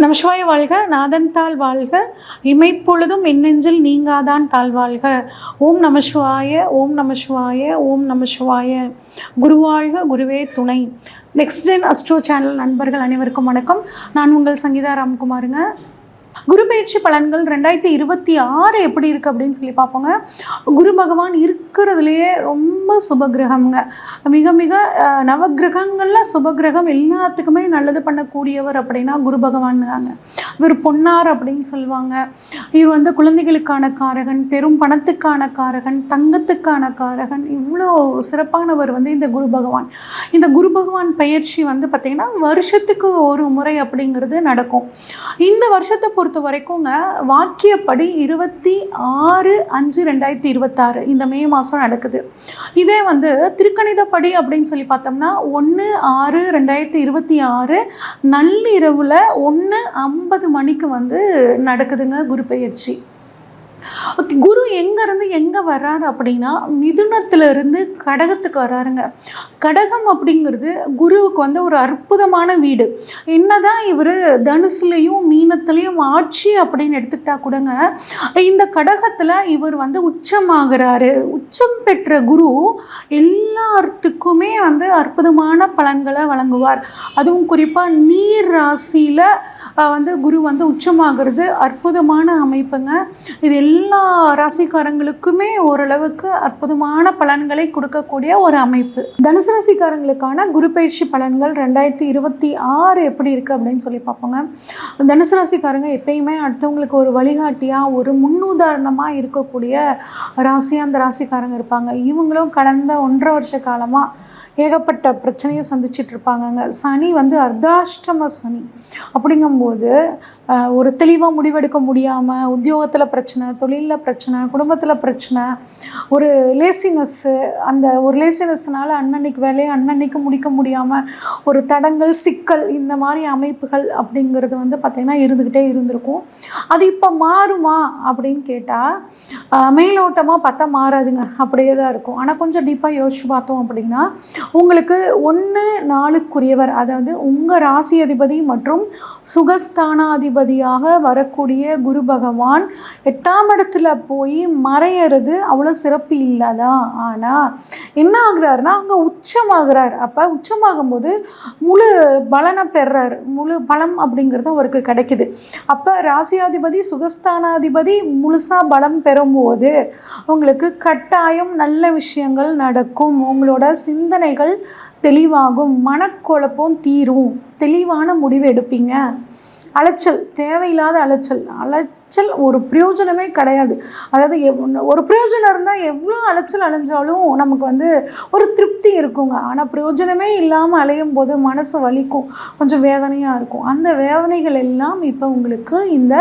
நமசிவாய வாழ்க, நாதன் தாள் வாழ்க, இமைப்பொழுதும் எண்ணெஞ்சில் நீங்காதான் தாழ் வாழ்க. ஓம் நமசிவாய, ஓம் நமசிவாய, ஓம் நமசிவாய. குருவாழ்க, குருவே துணை. நெக்ஸ்ட் ஜென் அஸ்ட்ரோ சேனல் நண்பர்கள் அனைவருக்கும் வணக்கம். நான் உங்கள் சங்கீதா ராம்குமாருங்க. குரு பயிற்சி பலன்கள் 2026 எப்படி இருக்குது அப்படின்னு சொல்லி பார்ப்போங்க. குரு பகவான் இருக்கிறதுலையே ரொம்ப சுபகிரகம்ங்க. மிக மிக நவகிரகங்களில் சுபகிரகம் எல்லாத்துக்குமே நல்லது பண்ணக்கூடியவர் அப்படின்னா குரு பகவான் தாங்க. இவர் பொன்னார் அப்படின்னு சொல்லுவாங்க. இவர் வந்து குழந்தைகளுக்கான காரகன், பெரும் பணத்துக்கான காரகன், தங்கத்துக்கான காரகன். இவ்வளோ சிறப்பானவர் வந்து இந்த குரு பகவான். இந்த குரு பகவான் பயிற்சி வந்து பார்த்திங்கன்னா வருஷத்துக்கு ஒரு முறை அப்படிங்கிறது நடக்கும். இந்த வருஷத்தை பொறுத்த வரைக்குங்க வாக்கியப்படி 26/5/2026 இந்த மே மாதம் நடக்குது. இதே வந்து திருக்கணிதப்படி அப்படின்னு சொல்லி பார்த்தோம்னா 1/6/2026 நள்ளிரவில் 1:50 மணிக்கு வந்து நடக்குதுங்க குரு பயிற்சி. ஓகே, குரு எங்கேருந்து எங்கே வர்றாரு அப்படின்னா மிதுனத்திலிருந்து கடகத்துக்கு வர்றாருங்க. கடகம் அப்படிங்கிறது குருவுக்கு வந்து ஒரு அற்புதமான வீடு. என்னதான் இவர் தனுசுலையும் மீனத்துலேயும் ஆட்சி அப்படின்னு எடுத்துக்கிட்டா கூடங்க, இந்த கடகத்தில் இவர் வந்து உச்சமாகிறாரு. உச்சம் பெற்ற குரு எல்லாத்துக்குமே வந்து அற்புதமான பலன்களை வழங்குவார். அதுவும் குறிப்பாக நீர் ராசியில் வந்து குரு வந்து உச்சமாகிறது அற்புதமான அமைப்புங்க. இது எல்லா ராசிக்காரங்களுக்குமே ஓரளவுக்கு அற்புதமான பலன்களை கொடுக்கக்கூடிய ஒரு அமைப்பு. தனுசு ராசிக்காரங்களுக்கான குரு பயிற்சி பலன்கள் 2026 எப்படி இருக்குது அப்படின்னு சொல்லி பார்ப்போங்க. தனுசு ராசிக்காரங்க எப்பயுமே அடுத்தவங்களுக்கு ஒரு வழிகாட்டியாக, ஒரு முன்னுதாரணமாக இருக்கக்கூடிய ராசியாக அந்த ராசிக்காரங்க இருப்பாங்க. இவங்களும் கடந்த 1.5 வருஷ காலமாக ஏகப்பட்ட பிரச்சனையை சந்திச்சுட்டு இருப்பாங்கங்க. சனி வந்து அர்த்தாஷ்டம சனி அப்படிங்கும்போது ஒரு தெளிவாக முடிவெடுக்க முடியாமல், உத்தியோகத்தில் பிரச்சனை, தொழிலில் பிரச்சனை, குடும்பத்தில் பிரச்சனை, ஒரு லேசினஸ்ஸு, அந்த ஒரு லேசினஸ்னால் அன்னன்னைக்கு வேலையை அன்னன்னைக்கு முடிக்க முடியாமல் ஒரு தடங்கள், சிக்கல், இந்த மாதிரி அமைப்புகள் அப்படிங்கிறது வந்து பார்த்திங்கன்னா இருந்துக்கிட்டே இருந்திருக்கும். அது இப்போ மாறுமா அப்படின்னு கேட்டால் மேலோட்டமாக பார்த்தா மாறாதுங்க, அப்படியே தான் இருக்கும். ஆனால் கொஞ்சம் டீப்பாக யோசிச்சு பார்த்தோம் அப்படின்னா உங்களுக்கு 1-4க்குரியவர், அதாவது உங்கள் ராசி அதிபதி மற்றும் சுகஸ்தானாதிபதியாக வரக்கூடிய குரு பகவான் 8ஆம் இடத்துல போய் மறையிறது அவ்வளோ சிறப்பு இல்லைதான். ஆனால் என்ன ஆகுறாருன்னா அங்கே உச்சமாகிறார். அப்போ உச்சமாகும்போது முழு பலனை பெறார். முழு பலம் அப்படிங்கிறது அவருக்கு கிடைக்குது. அப்போ ராசியாதிபதி சுகஸ்தானாதிபதி முழுசாக பலம் பெறும்போது உங்களுக்கு கட்டாயம் நல்ல விஷயங்கள் நடக்கும். உங்களோட சிந்தனைகள் தெளிவாகும், மனக்குழப்பம் தீரும், தெளிவான முடிவு எடுப்பீங்க. அலைச்சல், தேவையில்லாத அலைச்சல் ஒரு பிரயோஜனமே கிடையாது. அதாவது ஒரு பிரயோஜனம் இருந்தால் எவ்வளோ அலைச்சல் அலைஞ்சாலும் நமக்கு வந்து ஒரு திருப்தி இருக்குங்க. ஆனால் பிரயோஜனமே இல்லாமல் அலையும் போது மனசு வலிக்கும், கொஞ்சம் வேதனையாக இருக்கும். அந்த வேதனைகள் எல்லாம் இப்போ உங்களுக்கு இந்த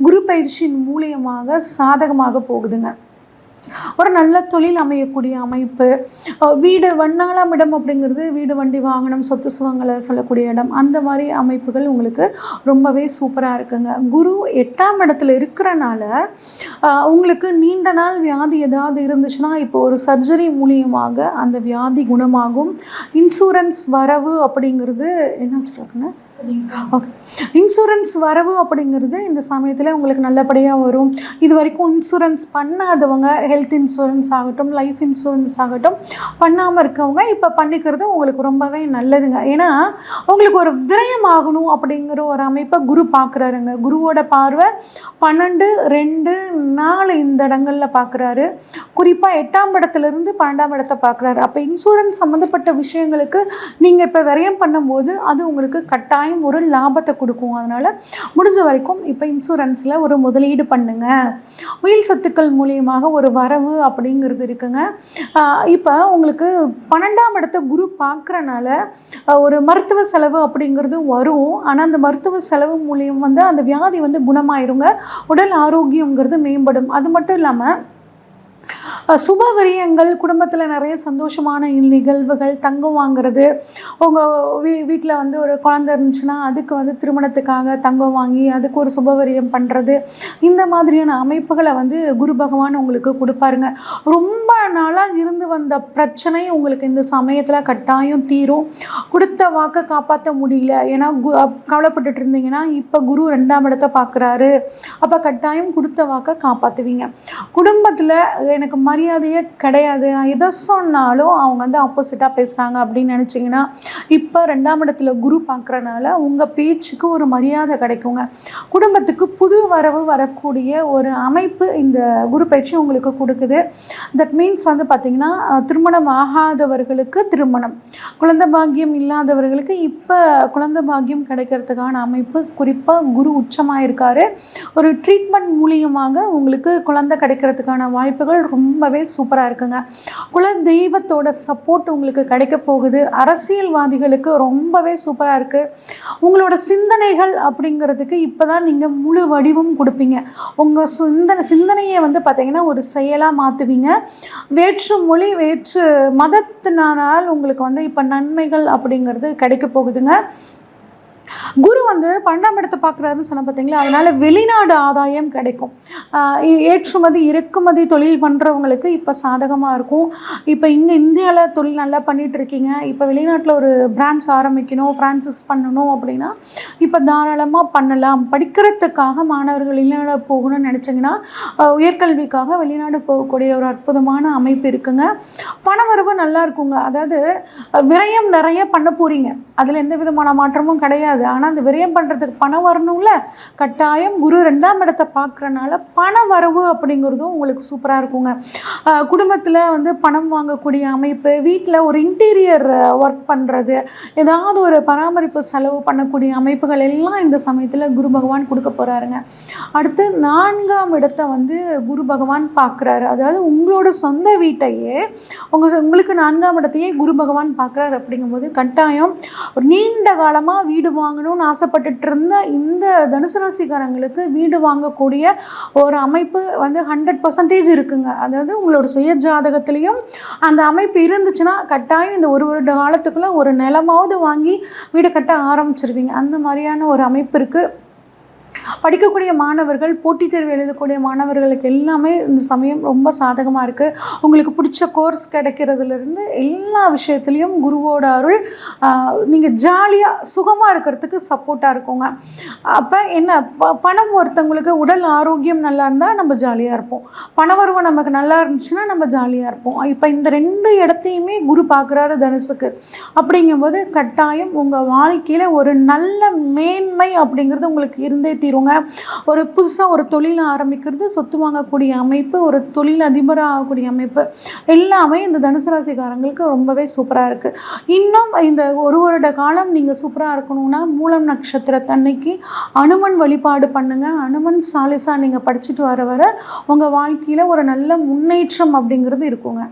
குரு பயிற்சியின் மூலியமாக சாதகமாக போகுதுங்க. ஒரு நல்ல தொழில் அமையக்கூடிய அமைப்பு, வீடு 4ஆம் இடம் அப்படிங்கிறது வீடு, வண்டி, வாகனம், சொத்து சுகங்களை சொல்லக்கூடிய இடம். அந்த மாதிரி அமைப்புகள் உங்களுக்கு ரொம்பவே சூப்பராக இருக்குங்க. குரு 8ஆம் இடத்துல இருக்கிறனால உங்களுக்கு நீண்ட நாள் வியாதி ஏதாவது இருந்துச்சுன்னா இப்போ ஒரு சர்ஜரி மூலியமாக அந்த வியாதி குணமாகும். இன்சூரன்ஸ் வரவு அப்படிங்கிறது என்ன சொல்லுங்க, ஓகே, இன்சூரன்ஸ் வரவு அப்படிங்கிறது இந்த சமயத்தில் உங்களுக்கு நல்லபடியாக வரும். இது வரைக்கும் இன்சூரன்ஸ் பண்ணாதவங்க, ஹெல்த் இன்சூரன்ஸ் ஆகட்டும், லைஃப் இன்சூரன்ஸ் ஆகட்டும், பண்ணாமல் இருக்கவங்க இப்போ பண்ணிக்கிறது உங்களுக்கு ரொம்பவே நல்லதுங்க. ஏன்னா உங்களுக்கு ஒரு விரயம் ஆகணும் அப்படிங்கிற ஒரு அமைப்பை குரு பார்க்குறாருங்க. குருவோட பார்வை 12, 2, 4 இந்த இடங்களில் பார்க்குறாரு. குறிப்பாக 8ஆம் இடத்துலேருந்து 12ஆம் இடத்தை பார்க்குறாரு. அப்போ இன்சூரன்ஸ் சம்மந்தப்பட்ட விஷயங்களுக்கு நீங்கள் இப்போ விரயம் பண்ணும்போது அது உங்களுக்கு கட்டாயம் ஒரு லாபத்தை கொடுக்கும். அதனால் முடிஞ்ச வரைக்கும் இப்போ இன்சூரன்ஸில் ஒரு முதலீடு பண்ணுங்க. உயிர் சொத்துக்கள் மூலியமாக ஒரு வரவு அப்படிங்கிறது இருக்குங்க. இப்போ உங்களுக்கு 12ஆம் இடத்தை குரு பார்க்குறனால ஒரு மருத்துவ செலவு அப்படிங்கிறது வரும். ஆனால் அந்த மருத்துவ செலவு மூலியம் வந்து அந்த வியாதி வந்து குணமாயிருங்க. உடல் ஆரோக்கியங்கிறது மேம்படும். அது மட்டும் இல்லாமல் சுப விரயங்கள், குடும்பத்தில் நிறைய சந்தோஷமான நிகழ்வுகள், தங்கம் வாங்குறது, உங்கள் வீட்டில் வந்து ஒரு குழந்தை இருந்துச்சுன்னா அதுக்கு வந்து திருமணத்துக்காக தங்கம் வாங்கி அதுக்கு ஒரு சுபவிரயம் பண்ணுறது, இந்த மாதிரியான அமைப்புகளை வந்து குரு பகவான் உங்களுக்கு கொடுப்பாருங்க. ரொம்ப நாளாக இருந்து வந்த பிரச்சனை உங்களுக்கு இந்த சமயத்தில் கட்டாயம் தீரும். கொடுத்த வாக்கை காப்பாற்ற முடியல, ஏன்னா கவலைப்பட்டுட்டு இருந்தீங்கன்னா இப்போ குரு 2ஆம் இடத்தை பார்க்குறாரு. அப்போ கட்டாயம் கொடுத்த வாக்கை காப்பாற்றுவீங்க. குடும்பத்தில் எனக்கு மரியாதையே கிடையாது, நான் எதை சொன்னாலும் அவங்க வந்து ஆப்போசிட்டாக பேசுகிறாங்க அப்படின்னு நினச்சிங்கன்னா இப்போ 2ஆம் இடத்துல குரு பார்க்குறனால உங்கள் பேச்சுக்கு ஒரு மரியாதை கிடைக்குங்க. குடும்பத்துக்கு புது வரவு வரக்கூடிய ஒரு அமைப்பு இந்த குரு பயிற்சி உங்களுக்கு கொடுக்குது. தட் மீன்ஸ் வந்து பார்த்திங்கன்னா திருமணம் ஆகாதவர்களுக்கு திருமணம், குழந்தை பாக்கியம் இல்லாதவர்களுக்கு இப்போ குழந்தை பாக்கியம் கிடைக்கிறதுக்கான அமைப்பு, குறிப்பாக குரு உச்சமாக இருக்கார். ஒரு ட்ரீட்மெண்ட் மூலியமாக உங்களுக்கு குழந்தை கிடைக்கிறதுக்கான வாய்ப்புகள் ரொம்பவே சூப்பராக இருக்குங்க. குல தெய்வத்தோட சப்போர்ட் உங்களுக்கு கிடைக்க போகுது. அரசியல்வாதிகளுக்கு ரொம்பவே சூப்பராக இருக்குது. உங்களோட சிந்தனைகள் அப்படிங்கிறதுக்கு இப்போ தான் நீங்கள் முழு வடிவம் கொடுப்பீங்க. உங்கள் சிந்தனையை வந்து பார்த்திங்கன்னா ஒரு செயலாக மாற்றுவீங்க. வேற்று மொழி வேற்று மதத்தினால் உங்களுக்கு வந்து இப்போ நன்மைகள் அப்படிங்கிறது கிடைக்க போகுதுங்க. குரு வந்து 12ஆம் இடத்தை பார்க்குறாருன்னு சொன்ன பார்த்தீங்களா, அதனால் வெளிநாடு ஆதாயம் கிடைக்கும். ஏற்றுமதி இறக்குமதி தொழில் பண்ணுறவங்களுக்கு இப்போ சாதகமாக இருக்கும். இப்போ இங்கே இந்தியாவில் தொழில் நல்லா பண்ணிகிட்ருக்கீங்க, இப்போ வெளிநாட்டில் ஒரு பிரான்ச் ஆரம்பிக்கணும், ஃப்ரான்சைஸ் பண்ணணும் அப்படின்னா இப்போ தாராளமாக பண்ணலாம். படிக்கிறதுக்காக மாணவர்கள் வெளிநாடு போகணும்னு நினச்சிங்கன்னா உயர்கல்விக்காக வெளிநாடு போகக்கூடிய ஒரு அற்புதமான அமைப்பு இருக்குங்க. பணவரவு நல்லா இருக்குங்க. அதாவது விரயம் நிறைய பண்ண போகிறீங்க, அதில் எந்த விதமான மாற்றமும் கிடையாது. ஆனால் அந்த விரயம் பண்ணுறதுக்கு பணம் வரணும்ல, கட்டாயம் குரு 2ஆம் இடத்தை பார்க்குறனால பண வரவு அப்படிங்கிறதும் உங்களுக்கு சூப்பராக இருக்குங்க. குடும்பத்தில் வந்து பணம் வாங்கக்கூடிய அமைப்பு, வீட்டில் ஒரு இன்டீரியர் ஒர்க் பண்ணுறது, ஏதாவது ஒரு பராமரிப்பு செலவு பண்ணக்கூடிய அமைப்புகள் எல்லாம் இந்த சமயத்தில் குரு பகவான் கொடுக்க போகிறாருங்க. அடுத்து 4ஆம் இடத்தை வந்து குரு பகவான் பார்க்குறாரு. அதாவது உங்களோட சொந்த வீட்டையே உங்களுக்கு 4ஆம் இடத்தையே குரு பகவான் பார்க்குறாரு. அப்படிங்கும்போது கட்டாயம் ஒரு நீண்ட காலமாக வீடு வாங்கணும்னு ஆசைப்பட்டுட்டு இருந்த இந்த தனுசு ராசிக்காரங்களுக்கு வீடு வாங்கக்கூடிய ஒரு அமைப்பு வந்து 100% இருக்குங்க. அதாவது உங்களோட சுய ஜாதகத்திலையும் அந்த அமைப்பு இருந்துச்சுன்னா கட்டாயம் இந்த ஒரு வருட காலத்துக்குள்ளே ஒரு நிலமாவது வாங்கி வீடு கட்ட ஆரம்பிச்சிருவீங்க. அந்த மாதிரியான ஒரு அமைப்பு இருக்குது. படிக்கக்கூடிய மாணவர்கள், போட்டித் தேர்வு எழுதக்கூடிய மாணவர்களுக்கு எல்லாமே இந்த சமயம் ரொம்ப சாதகமாக இருக்குது. உங்களுக்கு பிடிச்ச கோர்ஸ் கிடைக்கிறதுலேருந்து எல்லா விஷயத்துலேயும் குருவோட அருள் நீங்கள் ஜாலியாக சுகமாக இருக்கிறதுக்கு சப்போர்ட்டாக இருக்குங்க. அப்போ என்ன, பணம் ஒருத்தவங்களுக்கு உடல் ஆரோக்கியம் நல்லா இருந்தால் நம்ம ஜாலியாக இருப்போம், பணவரவு நமக்கு நல்லா இருந்துச்சுன்னா நம்ம ஜாலியாக இருப்போம். இப்போ இந்த 2 இடத்தையுமே குரு பார்க்குறாரு தனுசுக்கு. அப்படிங்கும்போது கட்டாயம் உங்கள் வாழ்க்கையில் ஒரு நல்ல மேன்மை அப்படிங்கிறது உங்களுக்கு இருந்தே தீருங்க. ஒரு புதுசாக ஒரு தொழில் ஆரம்பிக்கிறது, சொத்து வாங்கக்கூடிய அமைப்பு, ஒரு தொழில் அதிபராக ஆகக்கூடிய அமைப்பு எல்லாமே இந்த தனுசு ராசிக்காரங்களுக்கு ரொம்பவே சூப்பராக இருக்குது. இன்னும் இந்த ஒரு வருட காலம் நீங்கள் சூப்பராக இருக்கணும்னா மூலம் நட்சத்திரத்தன்னைக்கு அனுமன் வழிபாடு பண்ணுங்கள். அனுமன் சாலிசா நீங்கள் படிச்சுட்டு வர உங்கள் வாழ்க்கையில் ஒரு நல்ல முன்னேற்றம் அப்படிங்கிறது இருக்குங்க.